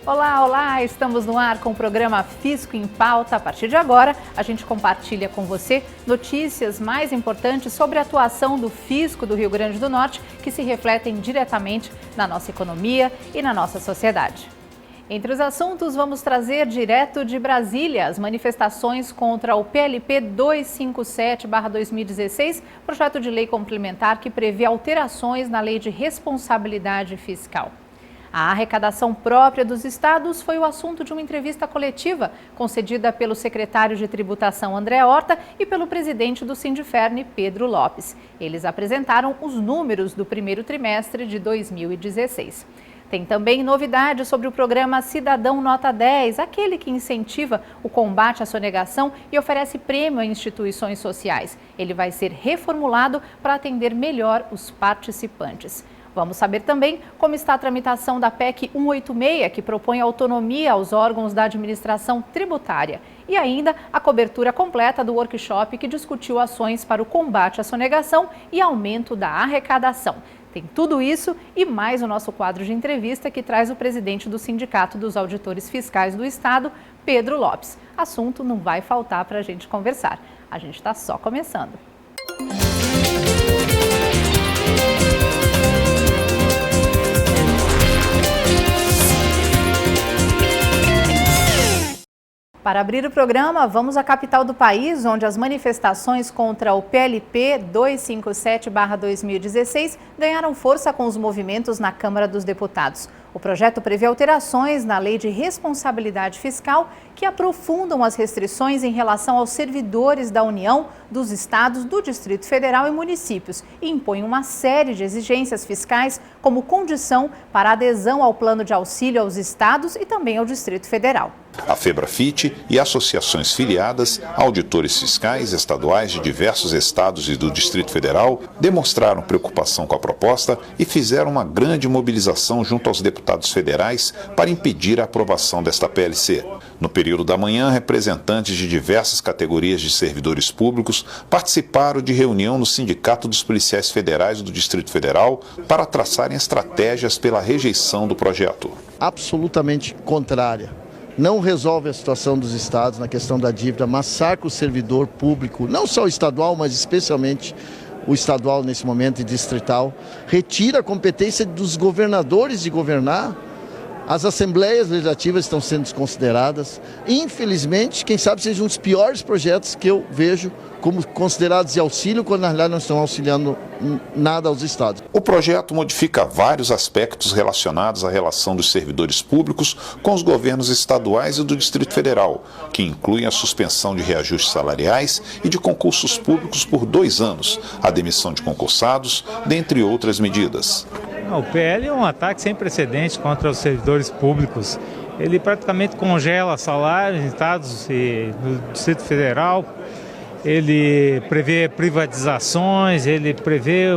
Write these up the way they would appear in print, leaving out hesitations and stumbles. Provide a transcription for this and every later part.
Olá, olá! Estamos no ar com o programa Fisco em Pauta. A partir de agora, a gente compartilha com você notícias mais importantes sobre a atuação do Fisco do Rio Grande do Norte, que se refletem diretamente na nossa economia e na nossa sociedade. Entre os assuntos, vamos trazer direto de Brasília as manifestações contra o PLP 257/2016, projeto de lei complementar que prevê alterações na Lei de Responsabilidade Fiscal. A arrecadação própria dos estados foi o assunto de uma entrevista coletiva concedida pelo secretário de Tributação André Horta e pelo presidente do Sindiferne, Pedro Lopes. Eles apresentaram os números do primeiro trimestre de 2016. Tem também novidades sobre o programa Cidadão Nota 10, aquele que incentiva o combate à sonegação e oferece prêmio a instituições sociais. Ele vai ser reformulado para atender melhor os participantes. Vamos saber também como está a tramitação da PEC 186, que propõe autonomia aos órgãos da administração tributária. E ainda a cobertura completa do workshop que discutiu ações para o combate à sonegação e aumento da arrecadação. Tem tudo isso e mais o nosso quadro de entrevista que traz o presidente do Sindicato dos Auditores Fiscais do Estado, Pedro Lopes. Assunto não vai faltar para a gente conversar. A gente está só começando. Para abrir o programa, vamos à capital do país, onde as manifestações contra o PLP 257/2016 ganharam força com os movimentos na Câmara dos Deputados. O projeto prevê alterações na Lei de Responsabilidade Fiscal que aprofundam as restrições em relação aos servidores da União, dos estados, do Distrito Federal e municípios e impõe uma série de exigências fiscais como condição para a adesão ao plano de auxílio aos estados e também ao Distrito Federal. A FEBRAFIT e associações filiadas, auditores fiscais estaduais de diversos estados e do Distrito Federal demonstraram preocupação com a proposta e fizeram uma grande mobilização junto aos deputados federais para impedir a aprovação desta PLC. No período da manhã, representantes de diversas categorias de servidores públicos participaram de reunião no Sindicato dos Policiais Federais do Distrito Federal para traçarem estratégias pela rejeição do projeto. Absolutamente contrária. Não resolve a situação dos estados na questão da dívida, massacra o servidor público, não só o estadual, mas especialmente o estadual nesse momento e distrital, retira a competência dos governadores de governar, as assembleias legislativas estão sendo desconsideradas. Infelizmente, quem sabe seja um dos piores projetos que eu vejo como considerados de auxílio, quando na realidade não estão auxiliando nada aos estados. O projeto modifica vários aspectos relacionados à relação dos servidores públicos com os governos estaduais e do Distrito Federal, que incluem a suspensão de reajustes salariais e de concursos públicos por 2 anos, a demissão de concursados, dentre outras medidas. O PL é um ataque sem precedentes contra os servidores públicos. Ele praticamente congela salários em estados e no Distrito Federal. Ele prevê privatizações, ele prevê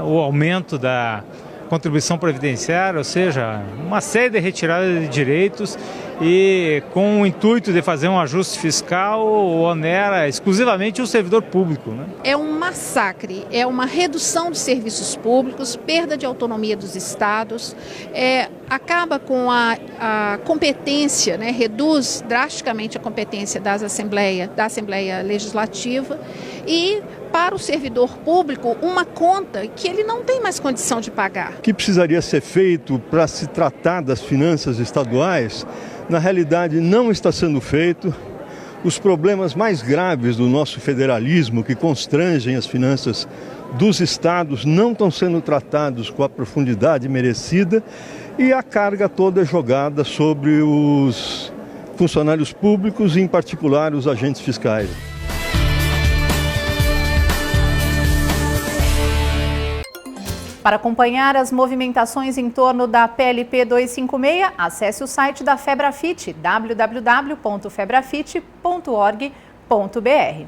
o aumento da contribuição previdenciária, ou seja, uma série de retiradas de direitos e com o intuito de fazer um ajuste fiscal, onera exclusivamente o servidor público, né? É um massacre, é uma redução de serviços públicos, perda de autonomia dos estados, acaba com a competência, né? Reduz drasticamente a competência da Assembleia Legislativa e para o servidor público uma conta que ele não tem mais condição de pagar. O que precisaria ser feito para se tratar das finanças estaduais, na realidade não está sendo feito. Os problemas mais graves do nosso federalismo, que constrangem as finanças dos estados, não estão sendo tratados com a profundidade merecida e a carga toda é jogada sobre os funcionários públicos, em particular os agentes fiscais. Para acompanhar as movimentações em torno da PLP 256, acesse o site da FEBRAFIT, www.febrafit.org.br.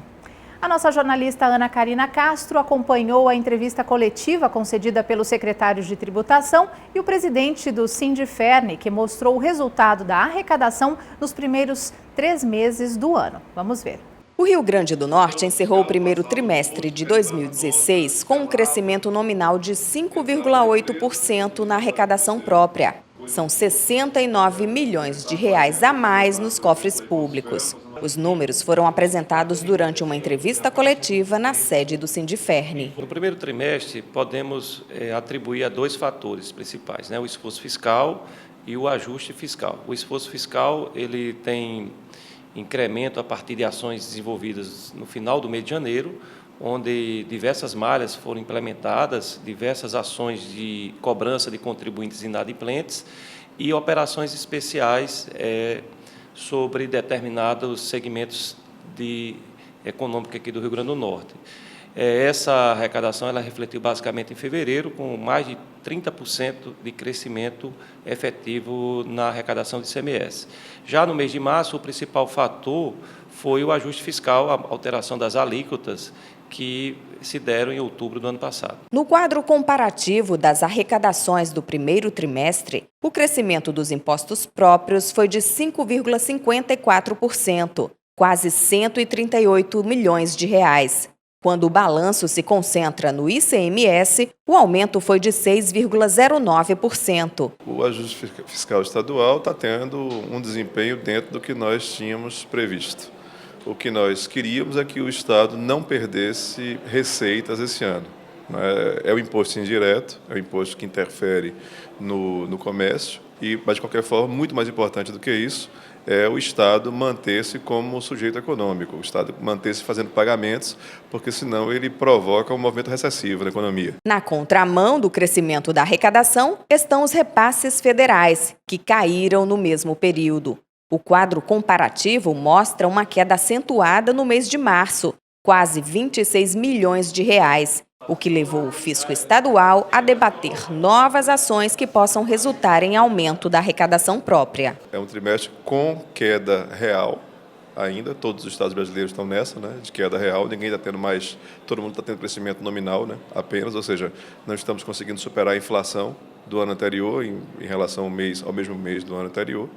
A nossa jornalista Ana Karina Castro acompanhou a entrevista coletiva concedida pelo secretário de Tributação e o presidente do Sindiferne, que mostrou o resultado da arrecadação nos primeiros 3 meses do ano. Vamos ver. O Rio Grande do Norte encerrou o primeiro trimestre de 2016 com um crescimento nominal de 5,8% na arrecadação própria. São 69 milhões de reais a mais nos cofres públicos. Os números foram apresentados durante uma entrevista coletiva na sede do Sindiferne. No primeiro trimestre, podemos atribuir a 2 fatores principais, né? O esforço fiscal e o ajuste fiscal. O esforço fiscal ele tem incremento a partir de ações desenvolvidas no final do mês de janeiro, onde diversas malhas foram implementadas, diversas ações de cobrança de contribuintes inadimplentes e operações especiais sobre determinados segmentos econômicos aqui do Rio Grande do Norte. Essa arrecadação ela refletiu basicamente em fevereiro, com mais de 30% de crescimento efetivo na arrecadação de ICMS. Já no mês de março, o principal fator foi o ajuste fiscal, a alteração das alíquotas, que se deram em outubro do ano passado. No quadro comparativo das arrecadações do primeiro trimestre, o crescimento dos impostos próprios foi de 5,54%, quase 138 milhões de reais. Quando o balanço se concentra no ICMS, o aumento foi de 6,09%. O ajuste fiscal estadual está tendo um desempenho dentro do que nós tínhamos previsto. O que nós queríamos é que o Estado não perdesse receitas esse ano. É o imposto indireto, é o imposto que interfere no comércio, mas de qualquer forma, muito mais importante do que isso, é o Estado manter-se como sujeito econômico, o Estado manter-se fazendo pagamentos, porque senão ele provoca um movimento recessivo na economia. Na contramão do crescimento da arrecadação estão os repasses federais, que caíram no mesmo período. O quadro comparativo mostra uma queda acentuada no mês de março, quase 26 milhões de reais, o que levou o fisco estadual a debater novas ações que possam resultar em aumento da arrecadação própria. É um trimestre com queda real ainda, todos os estados brasileiros estão nessa, de queda real, ninguém está tendo mais, todo mundo está tendo crescimento nominal, apenas, ou seja, não estamos conseguindo superar a inflação do ano anterior em relação ao mesmo mês do ano anterior.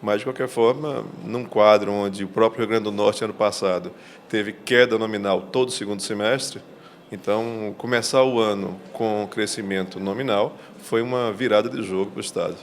Mas, de qualquer forma, num quadro onde o próprio Rio Grande do Norte, ano passado, teve queda nominal todo o segundo semestre, então, começar o ano com crescimento nominal foi uma virada de jogo para o Estado.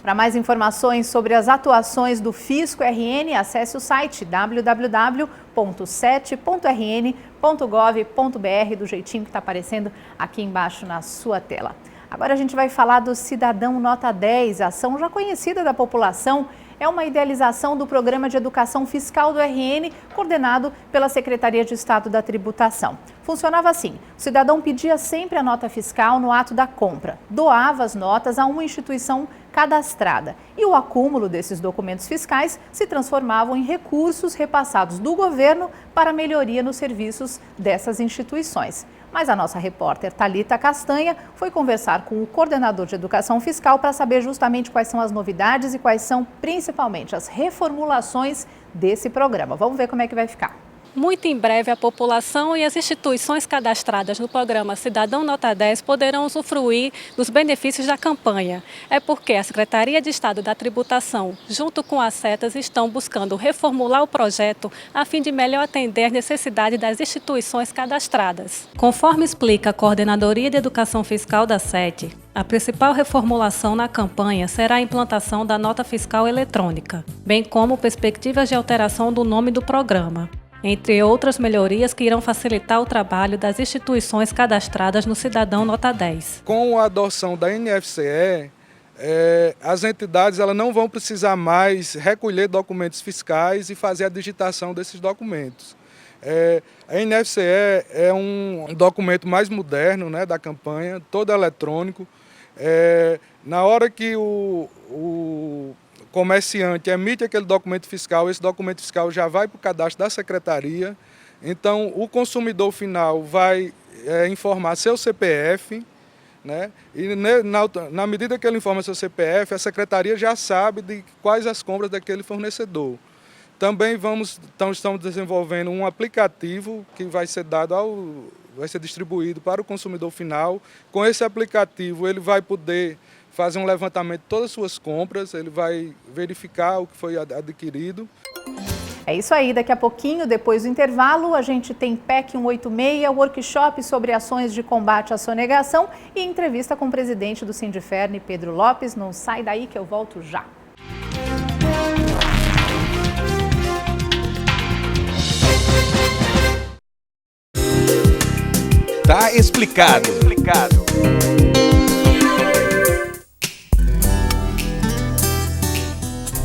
Para mais informações sobre as atuações do Fisco RN, acesse o site www.set.rn.gov.br, do jeitinho que está aparecendo aqui embaixo na sua tela. Agora a gente vai falar do Cidadão Nota 10, ação já conhecida da população. É uma idealização do Programa de Educação Fiscal do RN, coordenado pela Secretaria de Estado da Tributação. Funcionava assim: o cidadão pedia sempre a nota fiscal no ato da compra, doava as notas a uma instituição cadastrada e o acúmulo desses documentos fiscais se transformavam em recursos repassados do governo para melhoria nos serviços dessas instituições. Mas a nossa repórter Thalita Castanha foi conversar com o coordenador de Educação Fiscal para saber justamente quais são as novidades e quais são principalmente as reformulações desse programa. Vamos ver como é que vai ficar. Muito em breve, a população e as instituições cadastradas no programa Cidadão Nota 10 poderão usufruir dos benefícios da campanha. É porque a Secretaria de Estado da Tributação, junto com as setas, estão buscando reformular o projeto a fim de melhor atender às necessidades das instituições cadastradas. Conforme explica a Coordenadoria de Educação Fiscal da SET, a principal reformulação na campanha será a implantação da nota fiscal eletrônica, bem como perspectivas de alteração do nome do programa, entre outras melhorias que irão facilitar o trabalho das instituições cadastradas no Cidadão Nota 10. Com a adoção da NFCE, as entidades não vão precisar mais recolher documentos fiscais e fazer a digitação desses documentos. A NFCE é um documento mais moderno da campanha, todo eletrônico. Na hora que o comerciante emite aquele documento fiscal, esse documento fiscal já vai para o cadastro da secretaria. Então, o consumidor final vai informar seu CPF, e na medida que ele informa seu CPF, a secretaria já sabe de quais as compras daquele fornecedor. Também estamos desenvolvendo um aplicativo que vai ser distribuído para o consumidor final. Com esse aplicativo, ele vai poder fazer um levantamento de todas as suas compras, ele vai verificar o que foi adquirido. É isso aí, daqui a pouquinho, depois do intervalo, a gente tem PEC 186, workshop sobre ações de combate à sonegação e entrevista com o presidente do Sindiferne, Pedro Lopes. Não sai daí que eu volto já. Tá explicado.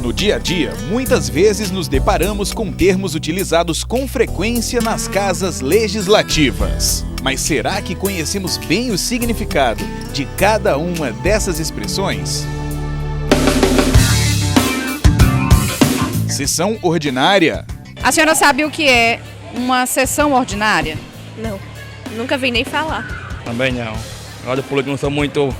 No dia a dia, muitas vezes nos deparamos com termos utilizados com frequência nas casas legislativas. Mas será que conhecemos bem o significado de cada uma dessas expressões? Sessão ordinária. A senhora sabe o que é uma sessão ordinária? Não, nunca vi nem falar. Também não. Agora do político não sou muito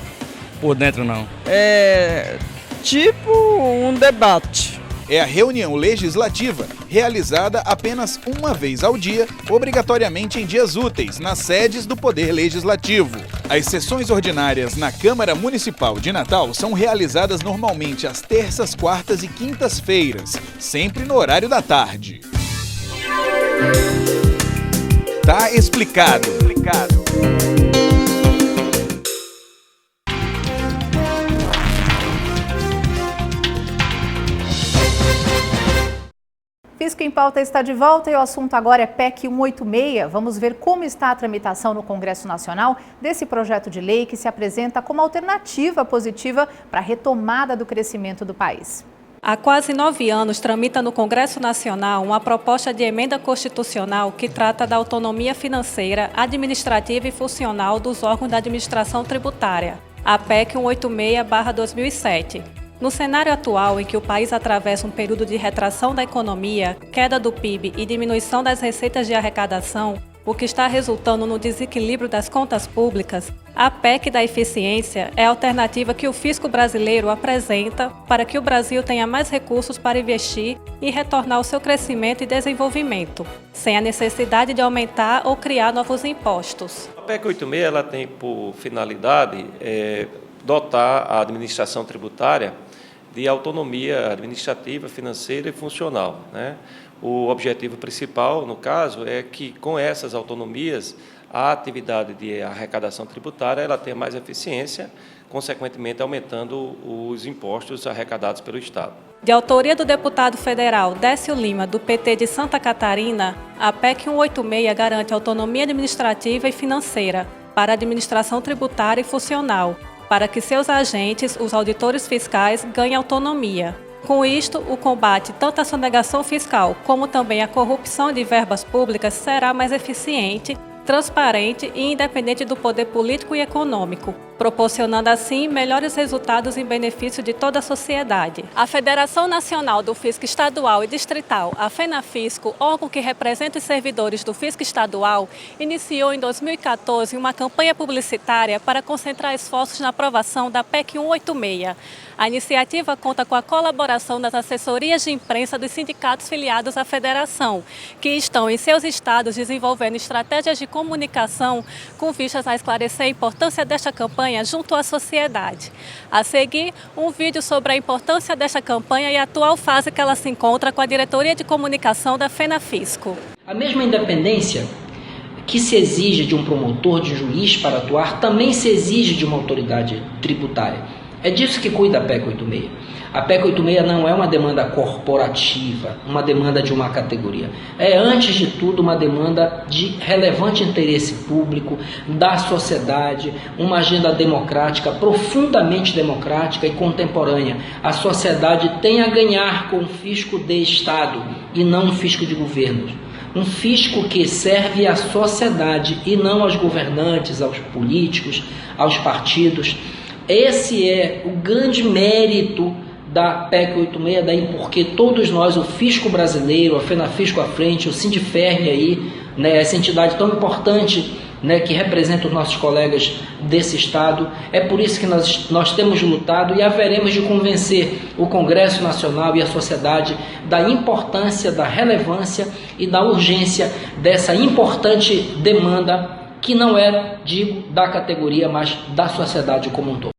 por dentro, não. É tipo um debate. É a reunião legislativa, realizada apenas uma vez ao dia, obrigatoriamente em dias úteis, nas sedes do Poder Legislativo. As sessões ordinárias na Câmara Municipal de Natal são realizadas normalmente às terças, quartas e quintas-feiras, sempre no horário da tarde. Tá explicado. Fisco em Pauta está de volta e o assunto agora é PEC 186. Vamos ver como está a tramitação no Congresso Nacional desse projeto de lei que se apresenta como alternativa positiva para a retomada do crescimento do país. Há quase 9 anos, tramita no Congresso Nacional uma proposta de emenda constitucional que trata da autonomia financeira, administrativa e funcional dos órgãos da administração tributária, a PEC 186/2007. No cenário atual, em que o país atravessa um período de retração da economia, queda do PIB e diminuição das receitas de arrecadação, o que está resultando no desequilíbrio das contas públicas, a PEC da eficiência é a alternativa que o fisco brasileiro apresenta para que o Brasil tenha mais recursos para investir e retornar ao seu crescimento e desenvolvimento, sem a necessidade de aumentar ou criar novos impostos. A PEC 86 ela tem por finalidade dotar a administração tributária de autonomia administrativa, financeira e funcional, né? O objetivo principal, no caso, é que, com essas autonomias, a atividade de arrecadação tributária ela tenha mais eficiência, consequentemente aumentando os impostos arrecadados pelo Estado. De autoria do deputado federal Décio Lima, do PT de Santa Catarina, a PEC 186 garante autonomia administrativa e financeira para a administração tributária e funcional, para que seus agentes, os auditores fiscais, ganhem autonomia. Com isto, o combate tanto à sonegação fiscal como também à corrupção de verbas públicas será mais eficiente, transparente e independente do poder político e econômico, proporcionando assim melhores resultados em benefício de toda a sociedade. A Federação Nacional do Fisco Estadual e Distrital, a FENAFISCO, órgão que representa os servidores do Fisco Estadual, iniciou em 2014 uma campanha publicitária para concentrar esforços na aprovação da PEC 186. A iniciativa conta com a colaboração das assessorias de imprensa dos sindicatos filiados à federação, que estão em seus estados desenvolvendo estratégias de comunicação com vistas a esclarecer a importância desta campanha junto à sociedade. A seguir, um vídeo sobre a importância desta campanha e a atual fase que ela se encontra com a Diretoria de Comunicação da FENAFISCO. A mesma independência que se exige de um promotor, de um juiz para atuar, também se exige de uma autoridade tributária. É disso que cuida a PEC 86. A PEC 86 não é uma demanda corporativa, uma demanda de uma categoria. É, antes de tudo, uma demanda de relevante interesse público, da sociedade, uma agenda democrática, profundamente democrática e contemporânea. A sociedade tem a ganhar com um fisco de Estado e não um fisco de governos. Um fisco que serve à sociedade e não aos governantes, aos políticos, aos partidos. Esse é o grande mérito da PEC 86, daí porque todos nós, o fisco brasileiro, a FENAFISCO à frente, o Sindiferne aí, né, essa entidade tão importante, né, que representa os nossos colegas desse Estado, é por isso que nós temos lutado e haveremos de convencer o Congresso Nacional e a sociedade da importância, da relevância e da urgência dessa importante demanda que não é, digo, da categoria, mas da sociedade como um todo.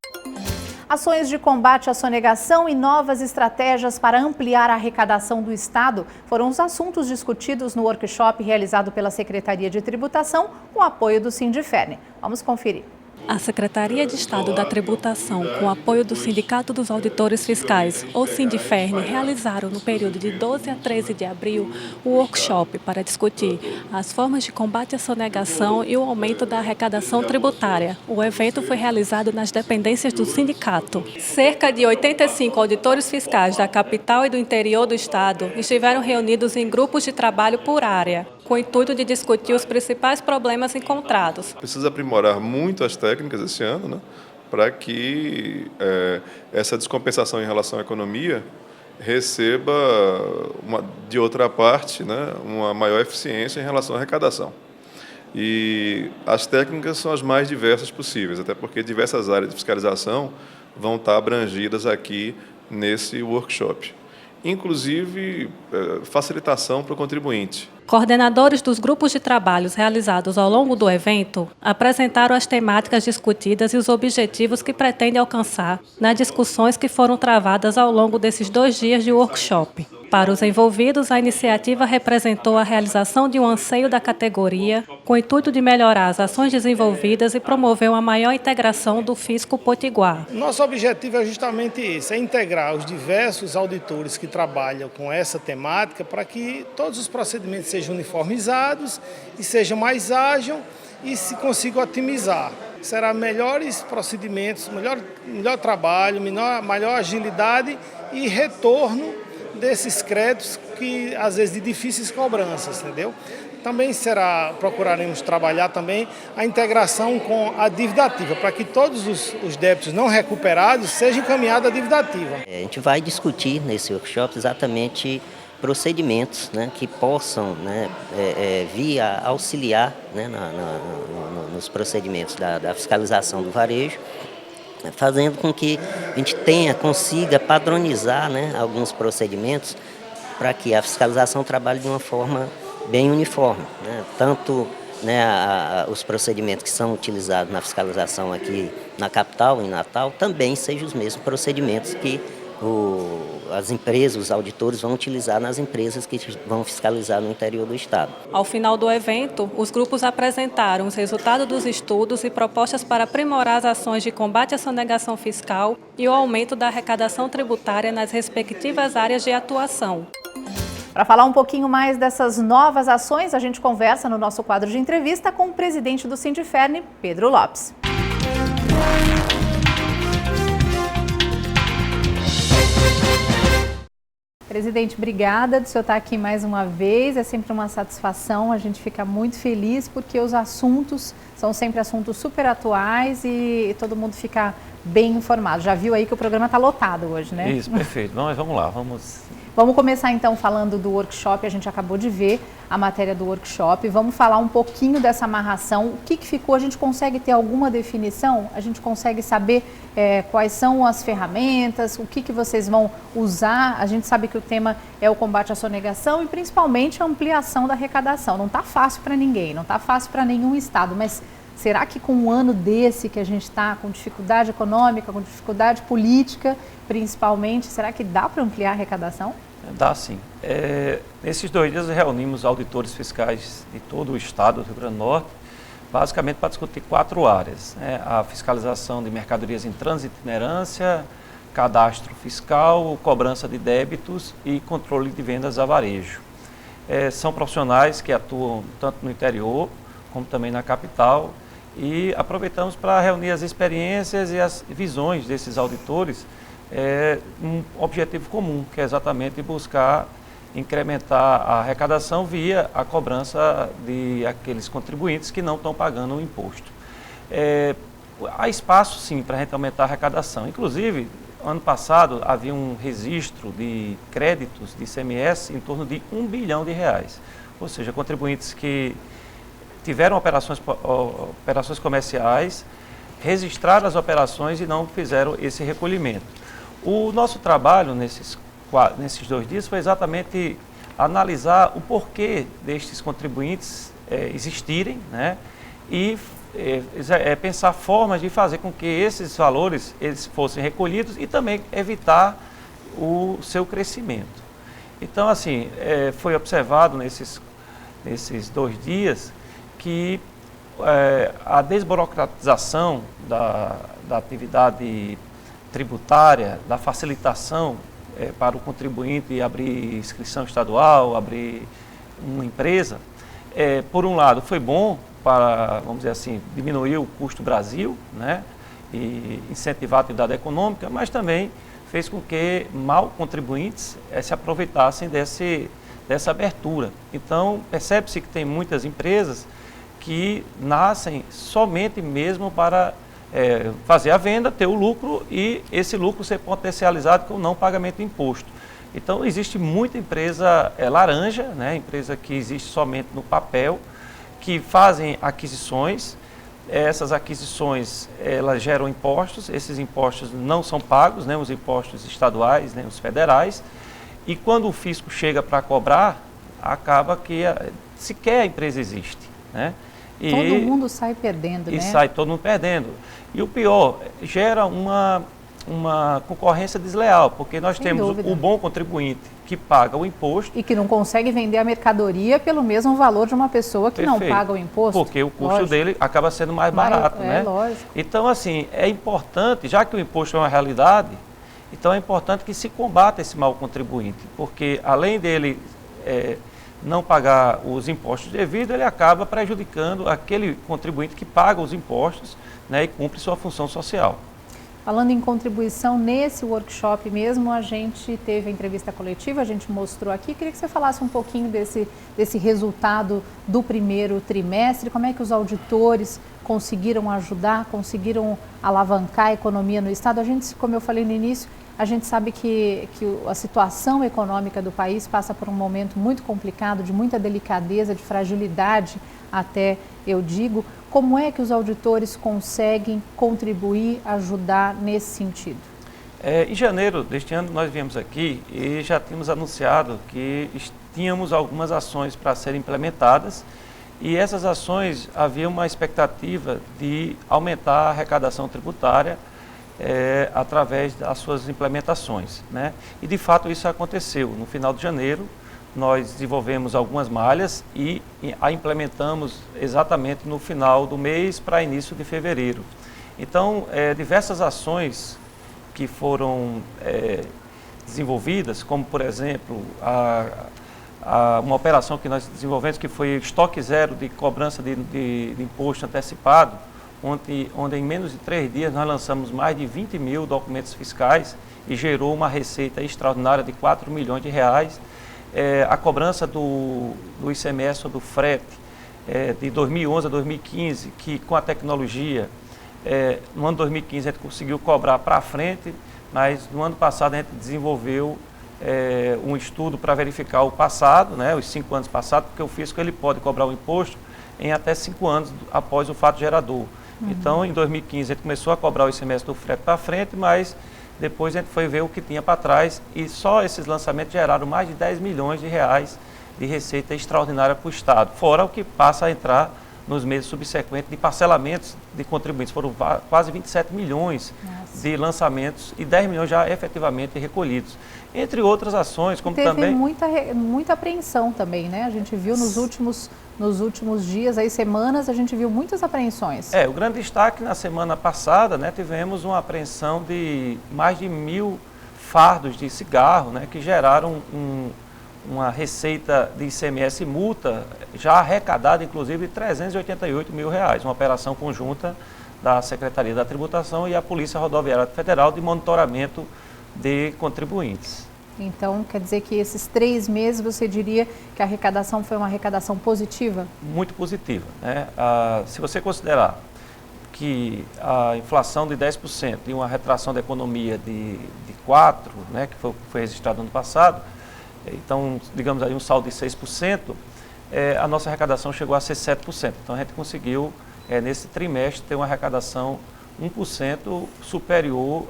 Ações de combate à sonegação e novas estratégias para ampliar a arrecadação do Estado foram os assuntos discutidos no workshop realizado pela Secretaria de Tributação com apoio do Sindiferne. Vamos conferir. A Secretaria de Estado da Tributação, com apoio do Sindicato dos Auditores Fiscais, ou Sindiferne, realizaram no período de 12 a 13 de abril o workshop para discutir as formas de combate à sonegação e o aumento da arrecadação tributária. O evento foi realizado nas dependências do sindicato. Cerca de 85 auditores fiscais da capital e do interior do Estado estiveram reunidos em grupos de trabalho por área, com o intuito de discutir os principais problemas encontrados. Precisa aprimorar muito as técnicas esse ano, né, para que essa descompensação em relação à economia receba, de outra parte, né, uma maior eficiência em relação à arrecadação. E as técnicas são as mais diversas possíveis, até porque diversas áreas de fiscalização vão estar abrangidas aqui nesse workshop. Inclusive, facilitação para o contribuinte. Coordenadores dos grupos de trabalhos realizados ao longo do evento apresentaram as temáticas discutidas e os objetivos que pretendem alcançar nas discussões que foram travadas ao longo desses 2 dias de workshop. Para os envolvidos, a iniciativa representou a realização de um anseio da categoria com o intuito de melhorar as ações desenvolvidas e promover uma maior integração do fisco potiguar. Nosso objetivo é justamente esse, é integrar os diversos auditores que trabalham com essa temática para que todos os procedimentos sejam uniformizados e sejam mais ágeis e se consigam otimizar. Será melhores procedimentos, melhor trabalho, maior agilidade e retorno desses créditos que às vezes de difíceis cobranças, entendeu? Também procuraremos trabalhar também a integração com a dívida ativa, para que todos os débitos não recuperados sejam encaminhados à dívida ativa. A gente vai discutir nesse workshop exatamente procedimentos, né, que possam, né, vir a auxiliar, né, nos procedimentos da fiscalização do varejo, fazendo com que a gente consiga padronizar, né, alguns procedimentos para que a fiscalização trabalhe de uma forma bem uniforme, né? Tanto, né, os procedimentos que são utilizados na fiscalização aqui na capital, em Natal, também sejam os mesmos procedimentos que as empresas, os auditores vão utilizar nas empresas que vão fiscalizar no interior do Estado. Ao final do evento, os grupos apresentaram os resultados dos estudos e propostas para aprimorar as ações de combate à sonegação fiscal e o aumento da arrecadação tributária nas respectivas áreas de atuação. Para falar um pouquinho mais dessas novas ações, a gente conversa no nosso quadro de entrevista com o presidente do Sindiferne, Pedro Lopes. Presidente, obrigada de o senhor estar aqui mais uma vez, é sempre uma satisfação, a gente fica muito feliz porque os assuntos são sempre assuntos super atuais e todo mundo fica bem informado. Já viu aí que o programa está lotado hoje, né? Isso, perfeito. Vamos lá, Vamos começar então falando do workshop, a gente acabou de ver a matéria do workshop, vamos falar um pouquinho dessa amarração, o que ficou, a gente consegue ter alguma definição? A gente consegue saber quais são as ferramentas, o que vocês vão usar? A gente sabe que o tema é o combate à sonegação e principalmente a ampliação da arrecadação. Não está fácil para ninguém, não está fácil para nenhum estado, mas será que com um ano desse que a gente está com dificuldade econômica, com dificuldade política, principalmente, será que dá para ampliar a arrecadação? Dá sim. Nesses 2 dias reunimos auditores fiscais de todo o estado do Rio Grande do Norte, basicamente para discutir 4 áreas, né? A fiscalização de mercadorias em trânsito e itinerância, cadastro fiscal, cobrança de débitos e controle de vendas a varejo. São profissionais que atuam tanto no interior como também na capital e aproveitamos para reunir as experiências e as visões desses auditores um objetivo comum, que é exatamente buscar incrementar a arrecadação via a cobrança de aqueles contribuintes que não estão pagando o imposto. Há espaço, sim, para a gente aumentar a arrecadação. Inclusive, ano passado havia um registro de créditos de ICMS em torno de R$1 bilhão, ou seja, contribuintes que tiveram operações comerciais, registraram as operações e não fizeram esse recolhimento. O nosso trabalho nesses 2 dias foi exatamente analisar o porquê destes contribuintes existirem, né, e pensar formas de fazer com que esses valores eles fossem recolhidos e também evitar o seu crescimento. Então, assim, foi observado nesses 2 dias que a desburocratização da atividade tributária, da facilitação para o contribuinte abrir inscrição estadual, abrir uma empresa, por um lado foi bom para, vamos dizer assim, diminuir o custo Brasil, né, e incentivar a atividade econômica, mas também fez com que mal contribuintes se aproveitassem dessa abertura. Então, percebe-se que tem muitas empresas que nascem somente mesmo para fazer a venda, ter o lucro e esse lucro ser potencializado com o não pagamento de imposto. Então, existe muita empresa laranja, né, empresa que existe somente no papel, que fazem aquisições. Essas aquisições, elas geram impostos, esses impostos não são pagos, né, os impostos estaduais, né, os federais, e quando o fisco chega para cobrar, acaba que sequer a empresa existe, né? E todo mundo sai perdendo, né? E sai todo mundo perdendo. E o pior, gera uma concorrência desleal, porque nós temos o bom contribuinte que paga o imposto. E que não consegue vender a mercadoria pelo mesmo valor de uma pessoa que não paga o imposto. Porque o custo dele acaba sendo mais barato, né? Lógico. Então, assim, é importante, já que o imposto é uma realidade, então é importante que se combata esse mau contribuinte, porque além dele não pagar os impostos devidos, ele acaba prejudicando aquele contribuinte que paga os impostos, né, e cumpre sua função social. Falando em contribuição, nesse workshop mesmo, a gente teve a entrevista coletiva, a gente mostrou aqui. Queria que você falasse um pouquinho desse resultado do primeiro trimestre, como é que os auditores conseguiram ajudar, conseguiram alavancar a economia no Estado. A gente, como eu falei no início, a gente sabe que a situação econômica do país passa por um momento muito complicado, de muita delicadeza, de fragilidade, até eu digo. Como é que os auditores conseguem contribuir, ajudar nesse sentido? Em janeiro deste ano nós viemos aqui e já tínhamos anunciado que tínhamos algumas ações para serem implementadas e essas ações havia uma expectativa de aumentar a arrecadação tributária através das suas implementações, né? E de fato isso aconteceu. No final de janeiro nós desenvolvemos algumas malhas e a implementamos exatamente no final do mês para início de fevereiro. Então, diversas ações que foram desenvolvidas, como por exemplo, uma operação que nós desenvolvemos que foi estoque zero de cobrança de imposto antecipado, onde em menos de 3 dias nós lançamos mais de 20 mil documentos fiscais e gerou uma receita extraordinária de 4 milhões de reais. A cobrança do ICMS ou do frete de 2011 a 2015, que com a tecnologia, no ano 2015 a gente conseguiu cobrar para frente, mas no ano passado a gente desenvolveu um estudo para verificar o passado, né, os 5 anos passados, porque o fisco ele pode cobrar o imposto em até 5 anos após o fato gerador. Então, em 2015 a gente começou a cobrar o ICMS do frete para frente, mas depois a gente foi ver o que tinha para trás e só esses lançamentos geraram mais de 10 milhões de reais de receita extraordinária para o Estado, fora o que passa a entrar nos meses subsequentes de parcelamentos de contribuintes. Foram quase 27 milhões de lançamentos e 10 milhões já efetivamente recolhidos. Entre outras ações, como teve também... muita apreensão também, né? A gente viu nos últimos dias, aí semanas, a gente viu muitas apreensões. O grande destaque na semana passada, né, tivemos uma apreensão de mais de 1.000 fardos de cigarro, né, que geraram uma receita de ICMS e multa já arrecadada, inclusive, de 388 mil reais, uma operação conjunta da Secretaria da Tributação e a Polícia Rodoviária Federal de monitoramento de contribuintes. Então, quer dizer que esses 3 meses, você diria que a arrecadação foi uma arrecadação positiva? Muito positiva, né? Se você considerar que a inflação de 10% e uma retração da economia de 4%, né, que foi registrado no ano passado, então, digamos aí um saldo de 6%, a nossa arrecadação chegou a ser 7%. Então, a gente conseguiu, nesse trimestre, ter uma arrecadação 1% superior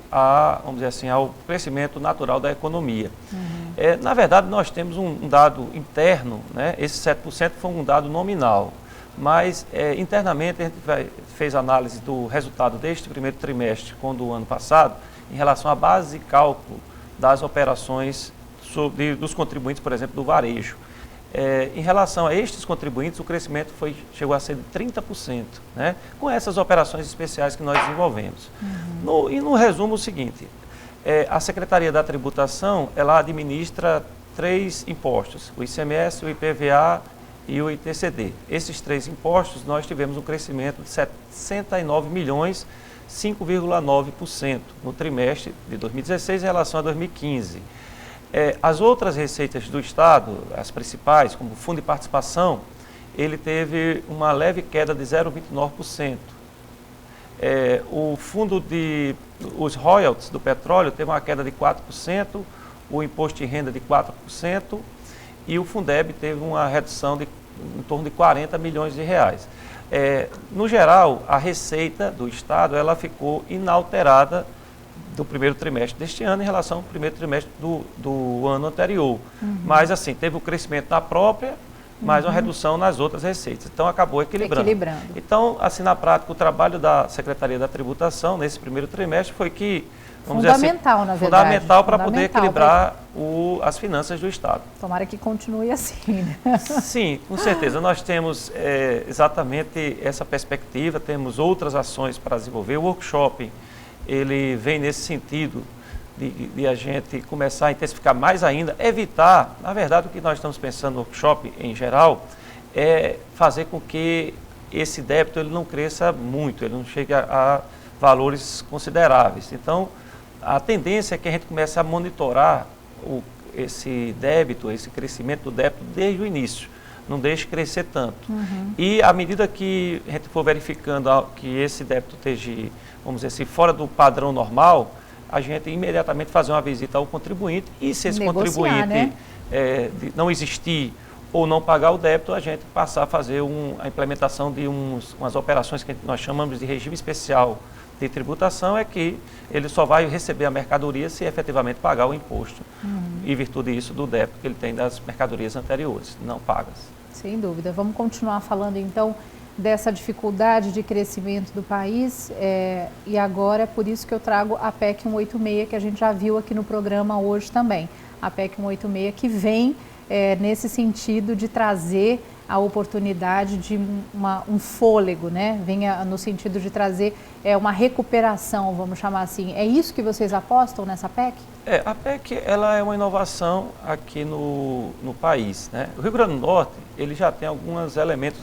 vamos dizer assim, ao crescimento natural da economia. Na verdade, nós temos um dado interno, né? Esse 7% foi um dado nominal, mas internamente a gente fez análise do resultado deste primeiro trimestre com o do ano passado em relação à base de cálculo das operações dos contribuintes, por exemplo, do varejo. Em relação a estes contribuintes, o crescimento chegou a ser de 30%, né, com essas operações especiais que nós desenvolvemos. E no resumo o seguinte, a Secretaria da Tributação, ela administra 3 impostos, o ICMS, o IPVA e o ITCD. Esses 3 impostos, nós tivemos um crescimento de 69 milhões, 5,9% no trimestre de 2016 em relação a 2015. As outras receitas do Estado, as principais, como o Fundo de Participação, ele teve uma leve queda de 0,29%. Os royalties do petróleo teve uma queda de 4%, o imposto de renda de 4% e o Fundeb teve uma redução de em torno de 40 milhões de reais. No geral, a receita do Estado ela ficou inalterada do primeiro trimestre deste ano em relação ao primeiro trimestre do ano anterior. Mas, assim, teve o crescimento na própria, mas uma redução nas outras receitas. Então, acabou equilibrando. Então, assim, na prática, o trabalho da Secretaria da Tributação nesse primeiro trimestre foi que, vamos dizer assim, na verdade. Fundamental para poder equilibrar as finanças do Estado. Tomara que continue assim, né? Sim, com certeza. Nós temos exatamente essa perspectiva, temos outras ações para desenvolver. O workshop, ele vem nesse sentido de a gente começar a intensificar mais ainda, evitar, na verdade, o que nós estamos pensando no workshop em geral, é fazer com que esse débito ele não cresça muito, ele não chegue a valores consideráveis. Então, a tendência é que a gente comece a monitorar esse débito, esse crescimento do débito desde o início, não deixe crescer tanto. E à medida que a gente for verificando que esse débito esteja, vamos dizer assim, fora do padrão normal, a gente imediatamente fazer uma visita ao contribuinte e se esse contribuinte não existir ou não pagar o débito, a gente passar a fazer a implementação de umas operações que nós chamamos de regime especial de tributação, é que ele só vai receber a mercadoria se efetivamente pagar o imposto, em virtude disso do débito que ele tem das mercadorias anteriores, não pagas. Sem dúvida. Vamos continuar falando então dessa dificuldade de crescimento do país e agora é por isso que eu trago a PEC 186, que a gente já viu aqui no programa hoje também. A PEC 186 que vem nesse sentido de trazer a oportunidade de um fôlego, né? Vem no sentido de trazer uma recuperação, vamos chamar assim. É isso que vocês apostam nessa PEC? A PEC ela é uma inovação aqui no país, né? O Rio Grande do Norte ele já tem alguns elementos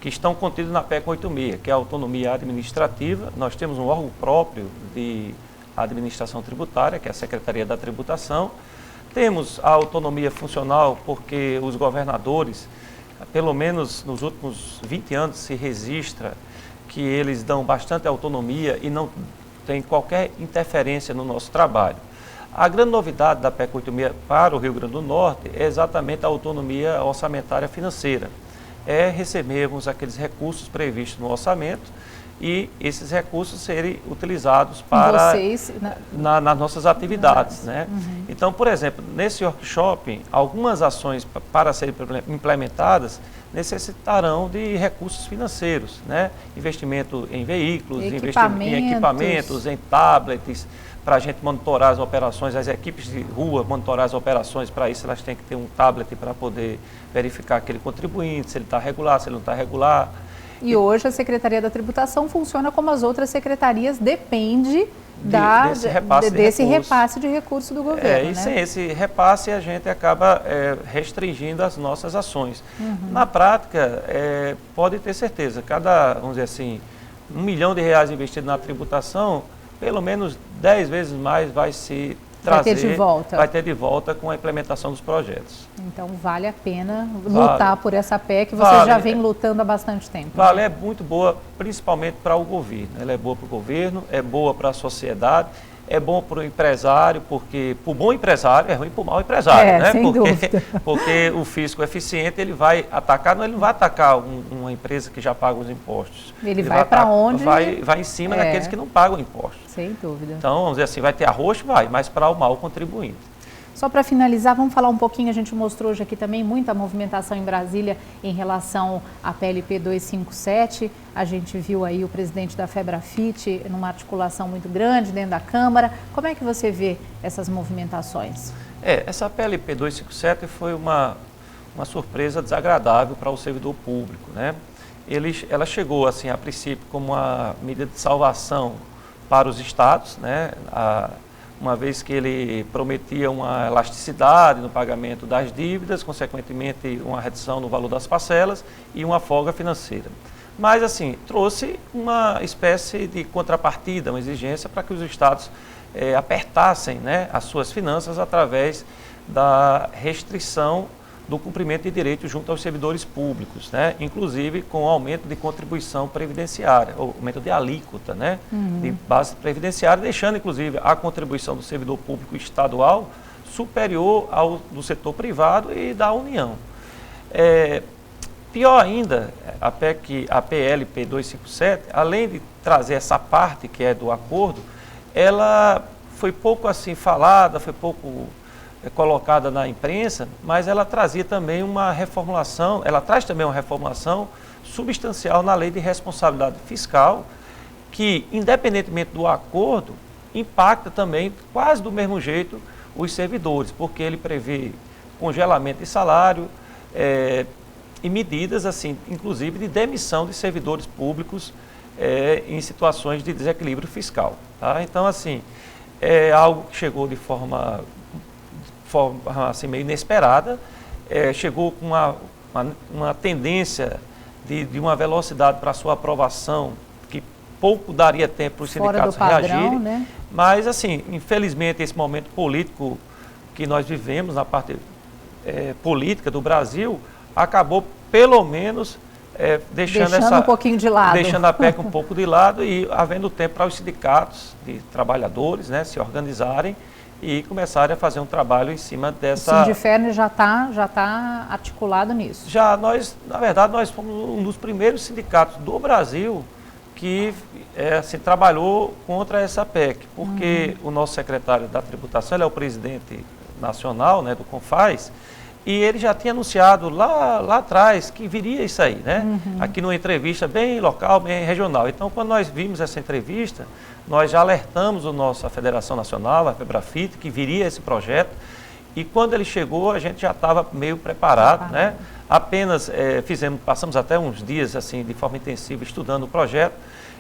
que estão contidos na PEC 186, que é a autonomia administrativa. Nós temos um órgão próprio de administração tributária, que é a Secretaria da Tributação. Temos a autonomia funcional porque os governadores, pelo menos nos últimos 20 anos, se registra que eles dão bastante autonomia e não tem qualquer interferência no nosso trabalho. A grande novidade da PEC 86 para o Rio Grande do Norte é exatamente a autonomia orçamentária financeira. É recebermos aqueles recursos previstos no orçamento e esses recursos serem utilizados para nas nossas atividades, né? Então, por exemplo, nesse workshop, algumas ações para serem implementadas necessitarão de recursos financeiros, né? Investimento em veículos, investimento em equipamentos, em tablets, para a gente monitorar as operações, as equipes de rua monitorar as operações. Para isso elas têm que ter um tablet para poder verificar aquele contribuinte, se ele está regular, se ele não está regular. E hoje a Secretaria da Tributação funciona como as outras secretarias, depende desse repasse de recurso do governo. E sem esse repasse a gente acaba restringindo as nossas ações. Na prática, pode ter certeza, vamos dizer assim, R$1 milhão investido na tributação, pelo menos 10 vezes mais vai se trazer, vai ter de volta com a implementação dos projetos. Então vale a pena lutar por essa PEC, você já vem lutando há bastante tempo. Vale, é muito boa, principalmente para o governo. Ela é boa para o governo, é boa para a sociedade, é bom para o empresário, porque para o bom empresário é ruim para o mau empresário, né? Porque o fisco eficiente ele vai atacar, ele não vai atacar uma empresa que já paga os impostos. Ele vai para onde? Vai em cima daqueles que não pagam impostos. Sem dúvida. Então, vamos dizer assim, vai ter arroxo, mas para o mau contribuinte. Só para finalizar, vamos falar um pouquinho, a gente mostrou hoje aqui também muita movimentação em Brasília em relação à PLP 257. A gente viu aí o presidente da FEBRAFIT numa articulação muito grande dentro da Câmara. Como é que você vê essas movimentações? Essa PLP 257 foi uma surpresa desagradável para o servidor público, né? Ela chegou, assim, a princípio, como uma medida de salvação para os estados, né? Uma vez que ele prometia uma elasticidade no pagamento das dívidas, consequentemente uma redução no valor das parcelas e uma folga financeira. Mas, assim, trouxe uma espécie de contrapartida, uma exigência para que os estados apertassem, né, as suas finanças através da restrição do cumprimento de direitos junto aos servidores públicos, né? Inclusive com o aumento de contribuição previdenciária, ou aumento de alíquota, né? De base previdenciária, deixando inclusive a contribuição do servidor público estadual superior ao do setor privado e da União. Pior ainda, a PLP 257, além de trazer essa parte que é do acordo, ela foi pouco assim falada, foi pouco colocada na imprensa, mas ela trazia também uma reformulação, ela traz também uma reformulação substancial na lei de responsabilidade fiscal, que, independentemente do acordo, impacta também, quase do mesmo jeito, os servidores, porque ele prevê congelamento de salário e medidas, assim, inclusive de demissão de servidores públicos em situações de desequilíbrio fiscal. Tá? Então, assim, é algo que chegou de forma assim, meio inesperada, chegou com uma tendência de uma velocidade para a sua aprovação, que pouco daria tempo para os sindicatos reagirem, né? Mas, assim, infelizmente, esse momento político que nós vivemos, na parte política do Brasil, acabou, pelo menos, deixando um pouquinho de lado. Deixando a PEC um pouco de lado e havendo tempo para os sindicatos de trabalhadores, né, se organizarem e começarem a fazer um trabalho em cima dessa... O Sindifern já tá articulado nisso. Na verdade, nós fomos um dos primeiros sindicatos do Brasil que assim, trabalhou contra essa PEC, porque o nosso secretário da tributação, ele é o presidente nacional, né, do CONFAS, e ele já tinha anunciado lá atrás que viria isso aí, né? Aqui numa entrevista bem local, bem regional. Então, quando nós vimos essa entrevista, nós já alertamos a Federação Nacional, a FEBRAFIT, que viria esse projeto. E quando ele chegou, a gente já estava meio preparado, né? Apenas passamos até uns dias assim de forma intensiva estudando o projeto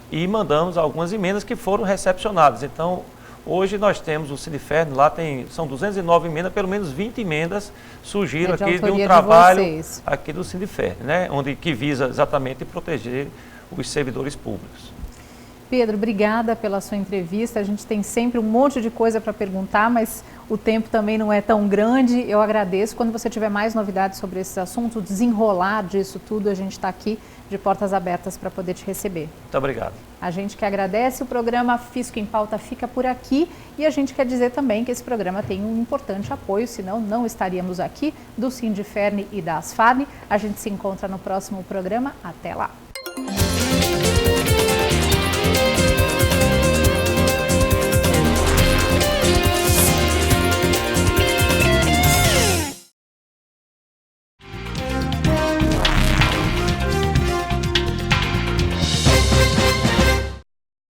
e mandamos algumas emendas que foram recepcionadas. Então, hoje nós temos o Sindifern, lá são 209 emendas, pelo menos 20 emendas surgiram aqui de um trabalho aqui do Sindifern, né? Que visa exatamente proteger os servidores públicos. Pedro, obrigada pela sua entrevista. A gente tem sempre um monte de coisa para perguntar, mas o tempo também não é tão grande. Eu agradeço. Quando você tiver mais novidades sobre esses assuntos, desenrolar disso tudo, a gente está aqui de portas abertas para poder te receber. Muito obrigado. A gente que agradece. O programa Fisco em Pauta fica por aqui e a gente quer dizer também que esse programa tem um importante apoio, senão não estaríamos aqui, do Sindifern e da Asfarne. A gente se encontra no próximo programa. Até lá.